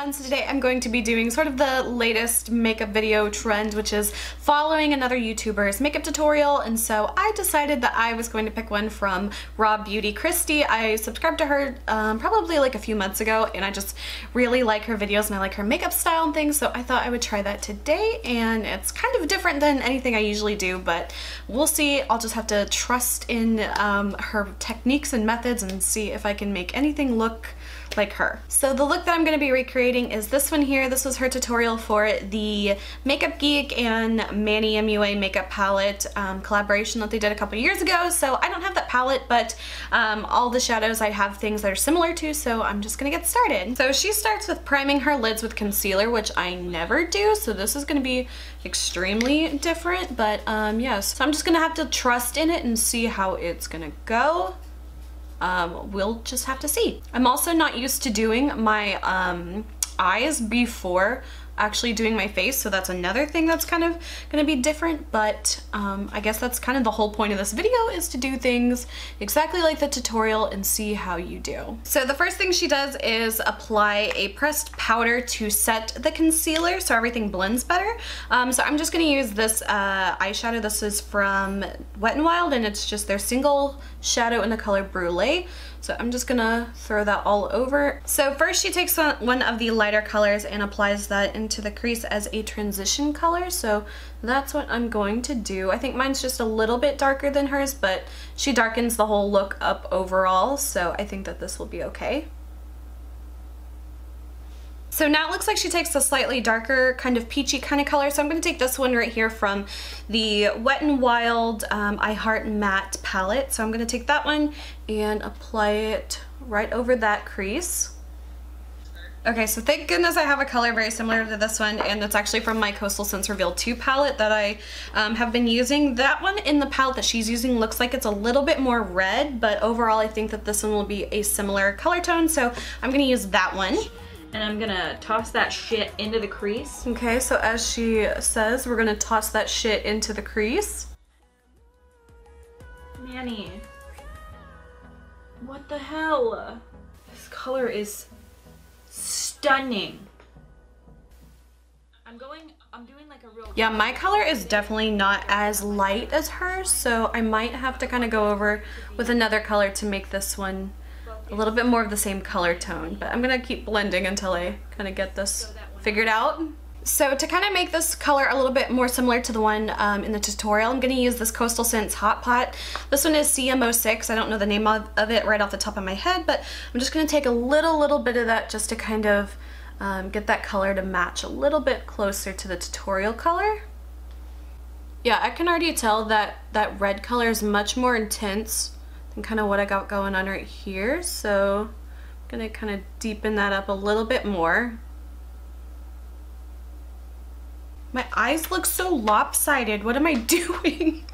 everyone, so today I'm going to be doing sort of the latest makeup video trend, which is following another YouTuber's makeup tutorial, and so I decided that I was going to pick one from RawBeautyKristi. I subscribed to her probably like a few months ago, and I just really like her videos and I like her makeup style and things, so I thought I would try that today, and it's kind of different than anything I usually do, but we'll see. I'll just have to trust in her techniques and methods and see if I can make anything look like her. So the look that I'm going to be recreating is this one here. This was her tutorial for the Makeup Geek and Manny MUA makeup palette collaboration that they did a couple years ago. So I don't have that palette, but all the shadows I have things that are similar to, so I'm just gonna get started. So she starts with priming her lids with concealer, which I never do, so this is gonna be extremely different, but yes. So I'm just gonna have to trust in it and see how it's gonna go. We'll just have to see. I'm also not used to doing my eyes before actually doing my face, so that's another thing that's kind of gonna be different, but I guess that's kind of the whole point of this video, is to do things exactly like the tutorial and see how you do. So the first thing she does is apply a pressed powder to set the concealer so everything blends better. So I'm just gonna use this eyeshadow. This is from Wet n Wild, and it's just their single shadow in the color Brulee. So I'm just gonna throw that all over. So first she takes one of the lighter colors and applies that into the crease as a transition color. So that's what I'm going to do. I think mine's just a little bit darker than hers, but she darkens the whole look up overall, so I think that this will be okay. So now it looks like she takes a slightly darker, kind of peachy kind of color. So I'm going to take this one right here from the Wet n Wild I Heart Matte palette. So I'm going to take that one and apply it right over that crease. Okay, so thank goodness I have a color very similar to this one, and it's actually from my Coastal Scents Reveal 2 palette that I have been using. That one in the palette that she's using looks like it's a little bit more red, but overall I think that this one will be a similar color tone, so I'm going to use that one. And I'm gonna toss that shit into the crease. Okay, so as she says, we're gonna toss that shit into the crease. Manny, what the hell? This color is stunning. I'm doing like a real... Yeah, my color is definitely not as light as hers, so I might have to kind of go over with another color to make this one a little bit more of the same color tone, but I'm gonna keep blending until I kind of get this figured out. So to kind of make this color a little bit more similar to the one in the tutorial, I'm gonna use this Coastal Scents Hot Pot. This one is CM06. I don't know the name of it right off the top of my head, but I'm just gonna take a little bit of that just to kind of get that color to match a little bit closer to the tutorial color. Yeah, I can already tell that that red color is much more intense and kind of what I got going on right here, so I'm gonna kind of deepen that up a little bit more. My eyes look so lopsided. What am I doing?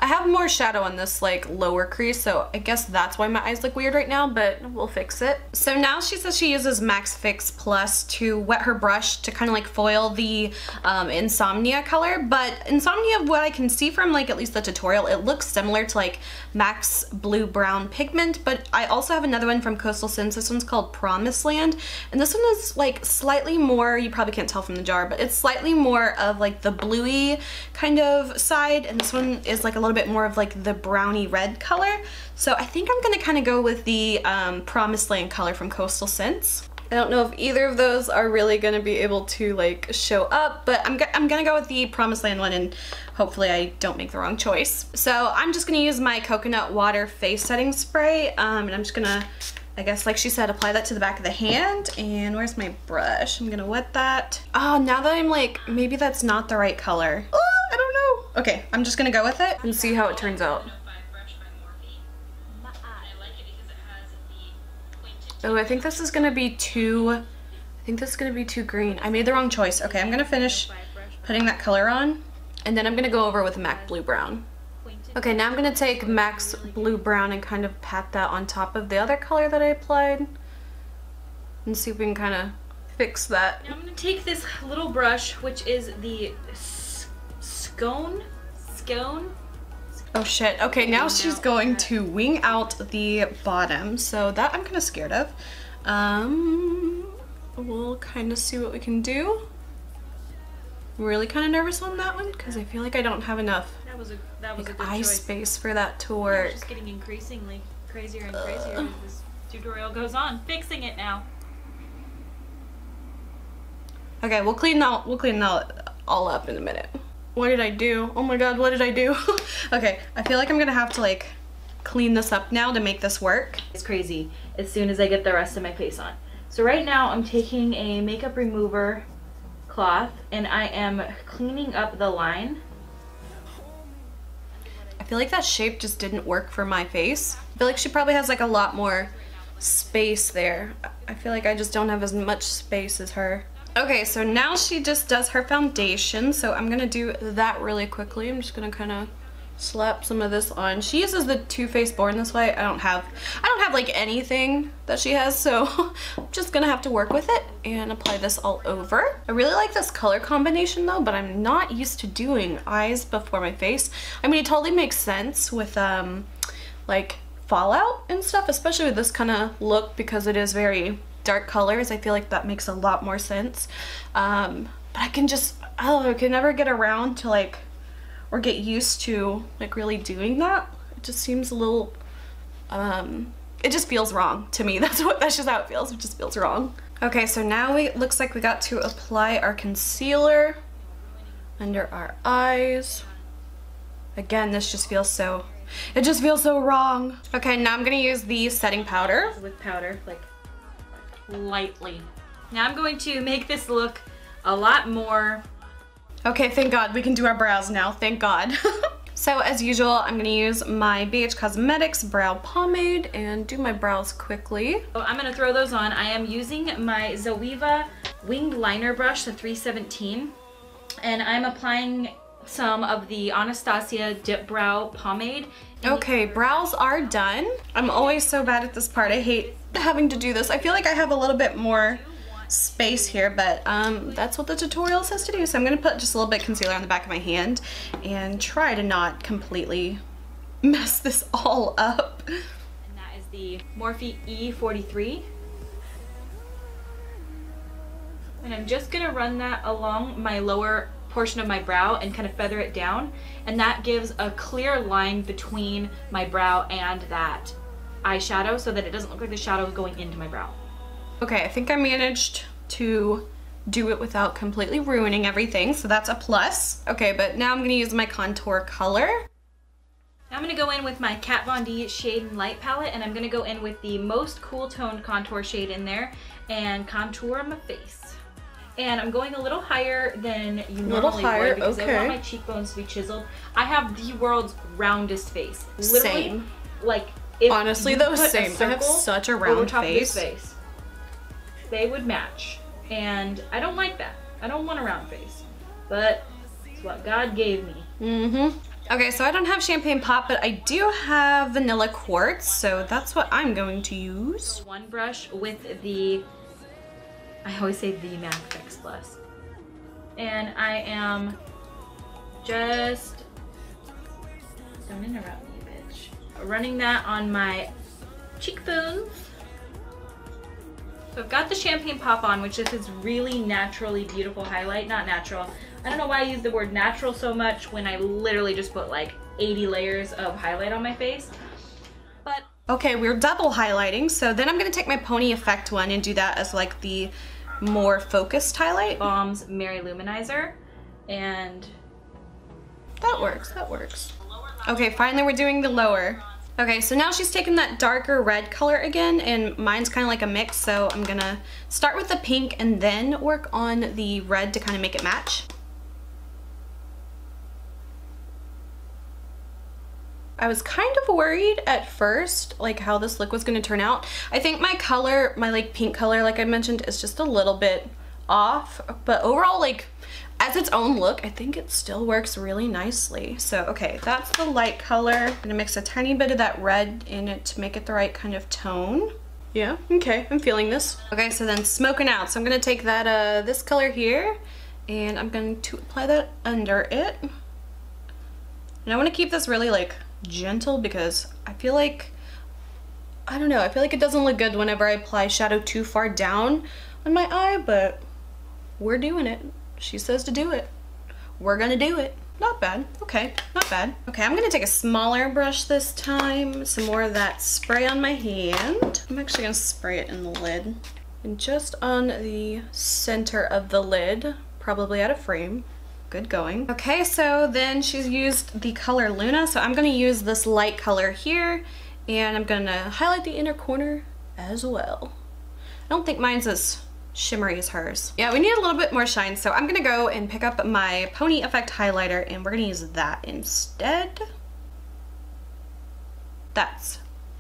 I have more shadow on this like lower crease, so I guess that's why my eyes look weird right now, but we'll fix it. So now she says she uses Max Fix Plus to wet her brush to kind of like foil the Insomnia color, but Insomnia, what I can see from like at least the tutorial, it looks similar to like Max Blue Brown Pigment, but I also have another one from Coastal Scents. This one's called Promised Land, and this one is like slightly more, you probably can't tell from the jar, but it's slightly more of like the bluey kind of side, and this one is like a little bit more of like the browny red color. So I think I'm gonna kind of go with the Promised Land color from Coastal Scents. I don't know if either of those are really gonna be able to like show up, but I'm gonna go with the Promised Land one, and hopefully I don't make the wrong choice. So I'm just gonna use my coconut water face setting spray, and I'm just gonna, I guess like she said, apply that to the back of the hand. And where's my brush? I'm gonna wet that. Oh, now that I'm like, maybe that's not the right color. Oh, I don't know. Okay, I'm just gonna go with it and see how it turns out. Oh, I think this is gonna be too, green. I made the wrong choice. Okay, I'm gonna finish putting that color on, and then I'm gonna go over with MAC Blue Brown. Okay, now I'm gonna take MAC's Blue Brown and kind of pat that on top of the other color that I applied, and see if we can kind of fix that. Now I'm gonna take this little brush, which is the Scone. Oh shit. Okay, now she's going to wing out the bottom, so that I'm kind of scared of. we'll kind of see what we can do. I'm really kind of nervous on that one because I feel like I don't have enough that was a good eye choice. space for that to work. It's just getting increasingly crazier and crazier as this tutorial goes on. Fixing it now. Okay, we'll clean that all up in a minute. What did I do? Oh my god, what did I do? Okay, I feel like I'm gonna have to like clean this up now to make this work. It's crazy as soon as I get the rest of my face on. So right now I'm taking a makeup remover cloth and I am cleaning up the line. I feel like that shape just didn't work for my face. I feel like she probably has like a lot more space there. I feel like I just don't have as much space as her. Okay, so now she just does her foundation, so I'm gonna do that really quickly. I'm just gonna kind of slap some of this on. She uses the Too Faced Born This Way. I don't have like anything that she has, so I'm just gonna have to work with it and apply this all over. I really like this color combination though, but I'm not used to doing eyes before my face. I mean, it totally makes sense with like fallout and stuff, especially with this kind of look because it is very dark colors. I feel like that makes a lot more sense. But I can just, I can never get around to like, or get used to like really doing that. It just seems a little, it just feels wrong to me. That's just how it feels. It just feels wrong. Okay, so now it looks like we got to apply our concealer under our eyes. Again, this just feels so, it just feels so wrong. Okay, now I'm gonna use the setting powder. With powder, like lightly. Now I'm going to make this look a lot more. Okay, thank God we can do our brows now, thank God. So as usual, I'm gonna use my BH Cosmetics brow pomade and do my brows quickly. So I'm gonna throw those on. I am using my Zoeva winged liner brush, the 317, and I'm applying some of the Anastasia Dip Brow Pomade. Okay, brows are done. I'm always so bad at this part. I hate having to do this. I feel like I have a little bit more space here, but that's what the tutorial says to do. So I'm gonna put just a little bit of concealer on the back of my hand and try to not completely mess this all up. And that is the Morphe E43. And I'm just gonna run that along my lower portion of my brow and kind of feather it down, and that gives a clear line between my brow and that eyeshadow so that it doesn't look like the shadow is going into my brow. Okay, I think I managed to do it without completely ruining everything, so that's a plus. Okay, but now I'm gonna use my contour color. Now I'm gonna go in with my Kat Von D Shade and Light palette, and I'm gonna go in with the most cool toned contour shade in there and contour my face. And I'm going a little higher than you normally would because I want my cheekbones to be chiseled. I have the world's roundest face. Literally, same. Like, if honestly though, same. I have such a round face. They would match. And I don't like that. I don't want a round face. But it's what God gave me. Mm-hmm. Okay, so I don't have Champagne Pop, but I do have Vanilla Quartz, so that's what I'm going to use. One brush with the, I always say the MAC Fix Plus. And I am just, don't interrupt me, bitch. Running that on my cheekbones. So I've got the Champagne Pop on, which is this really naturally beautiful highlight. Not natural. I don't know why I use the word natural so much when I literally just put like 80 layers of highlight on my face. But okay, we're double highlighting, so then I'm gonna take my Pony Effect one and do that as like the more focused highlight. Balm's Mary Luminizer, and that works, that works. Okay, finally we're doing the lower. Okay, so now she's taken that darker red color again, and mine's kind of like a mix, so I'm gonna start with the pink and then work on the red to kind of make it match. I was kind of worried at first, like how this look was gonna turn out. I think my color, my like pink color, like I mentioned, is just a little bit off, but overall, like as its own look, I think it still works really nicely. So, okay, that's the light color. I'm gonna mix a tiny bit of that red in it to make it the right kind of tone. Yeah, okay, I'm feeling this. Okay, so then Smoking Out. So I'm gonna take that, this color here, and I'm going to apply that under it. And I wanna keep this really like gentle because I feel like, I don't know, I feel like it doesn't look good whenever I apply shadow too far down on my eye, but we're doing it. She says to do it. We're gonna do it. Not bad. Okay, not bad. Okay, I'm gonna take a smaller brush this time. Some more of that spray on my hand. I'm actually gonna spray it in the lid. And just on the center of the lid, probably out of frame. Good going. Okay, so then she's used the color Luna, so I'm gonna use this light color here, and I'm gonna highlight the inner corner as well. I don't think mine's as shimmery as hers. Yeah, we need a little bit more shine, so I'm gonna go and pick up my Pony Effect highlighter, and we're gonna use that instead. That's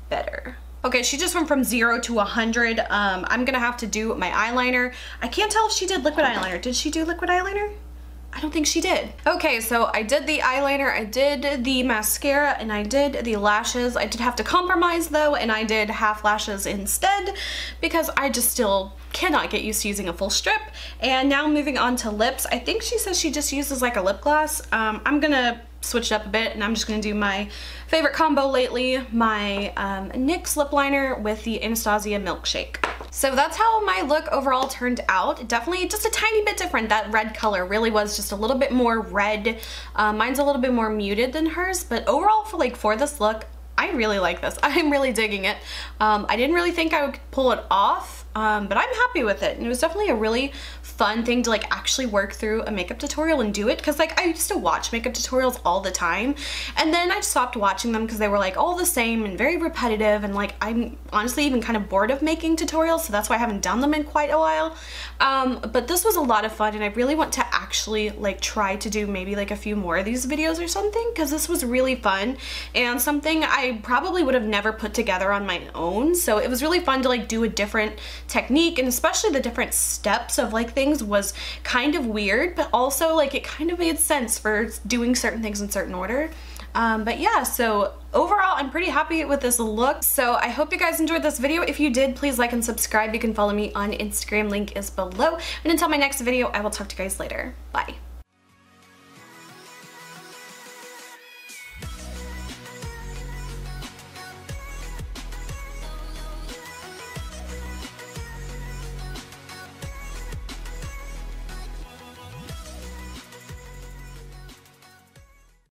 better. Okay, she just went from 0 to 100. I'm gonna have to do my eyeliner. I can't tell if she did liquid eyeliner. Did she do liquid eyeliner? I don't think she did. Okay, so I did the eyeliner, I did the mascara, and I did the lashes. I did have to compromise though, and I did half lashes instead because I just still cannot get used to using a full strip. And now moving on to lips. I think she says she just uses like a lip gloss. I'm gonna switch it up a bit, and I'm just gonna do my favorite combo lately, my NYX lip liner with the Anastasia Milkshake. So that's how my look overall turned out. Definitely just a tiny bit different. That red color really was just a little bit more red. Mine's a little bit more muted than hers, but overall for this look, I really like this. I'm really digging it. I didn't really think I would pull it off, but I'm happy with it. And it was definitely a really fun thing to like actually work through a makeup tutorial and do it, because like I used to watch makeup tutorials all the time, and then I stopped watching them because they were like all the same and very repetitive, and like I'm honestly even kind of bored of making tutorials, so that's why I haven't done them in quite a while. But this was a lot of fun, and I really want to actually like try to do maybe like a few more of these videos or something, because this was really fun and something I probably would have never put together on my own. So it was really fun to like do a different technique, and especially the different steps of like things was kind of weird, but also like it kind of made sense for doing certain things in certain order. But yeah, so overall I'm pretty happy with this look. So I hope you guys enjoyed this video. If you did, please like and subscribe. You can follow me on Instagram, link is below. And until my next video, I will talk to you guys later. Bye.